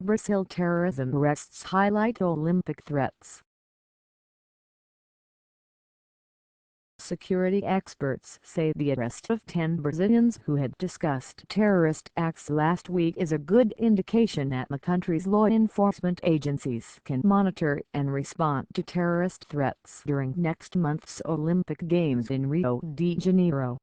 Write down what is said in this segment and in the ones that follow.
Brazil terrorism arrests highlight Olympic threats. Security experts say the arrest of 10 Brazilians who had discussed terrorist acts last week is a good indication that the country's law enforcement agencies can monitor and respond to terrorist threats during next month's Olympic Games in Rio de Janeiro.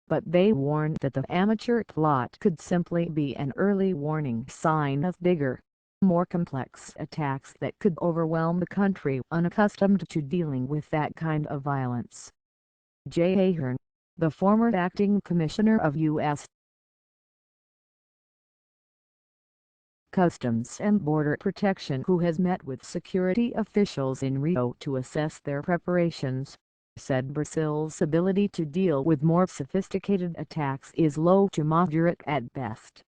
But they warned that the amateur plot could simply be an early warning sign of bigger, more complex attacks that could overwhelm the country unaccustomed to dealing with that kind of violence. Jay Ahern, the former acting commissioner of U.S. Customs and Border Protection, who has met with security officials in Rio to assess their preparations, said Brazil's ability to deal with more sophisticated attacks is low to moderate at best.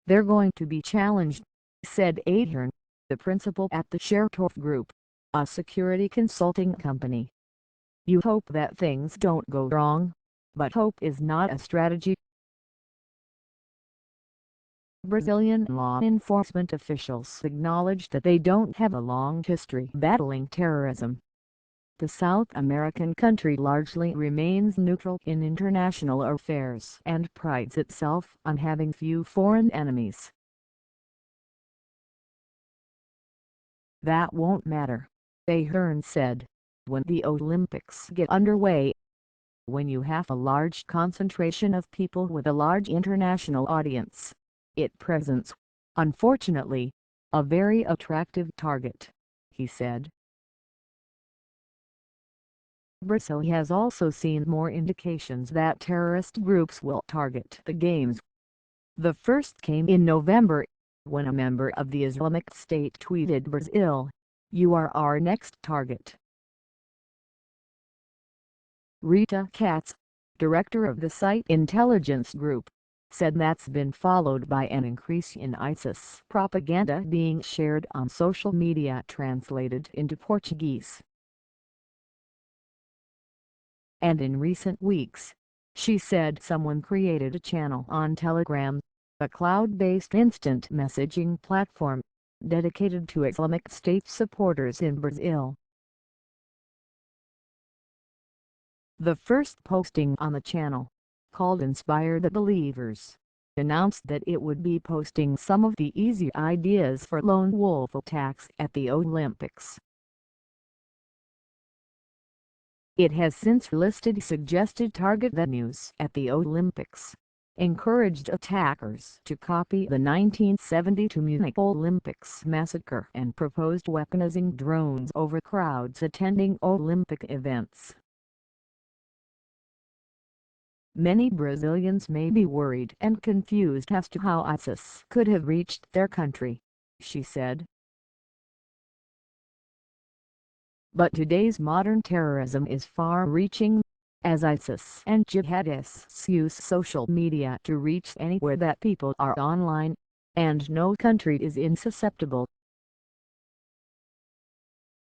"They're going to be challenged," said Ahern, the principal at the Chertoff Group, a security consulting company. "You hope that things don't go wrong, but hope is not a strategy." Brazilian law enforcement officials acknowledged that they don't have a long history battling terrorism. The South American country largely remains neutral in international affairs and prides itself on having few foreign enemies. "That won't matter," Ahern said, "when the Olympics get underway. When you have a large concentration of people with a large international audience, it presents, unfortunately, a very attractive target," he said. Brazil has also seen more indications that terrorist groups will target the Games. The first came in November, when a member of the Islamic State tweeted, "Brazil, you are our next target." Rita Katz, director of the site intelligence group, said that's been followed by an increase in ISIS propaganda being shared on social media translated into Portuguese. "And in recent weeks," she said, "someone created a channel on Telegram, a cloud-based instant messaging platform, dedicated to Islamic State supporters in Brazil." The first posting on the channel, called Inspire the Believers, announced that it would be posting some of the easy ideas for lone wolf attacks at the Olympics. It has since listed suggested target venues at the Olympics, encouraged attackers to copy the 1972 Munich Olympics massacre, and proposed weaponizing drones over crowds attending Olympic events. "Many Brazilians may be worried and confused as to how ISIS could have reached their country," she said. "But today's modern terrorism is far-reaching, as ISIS and jihadists use social media to reach anywhere that people are online, and no country is insusceptible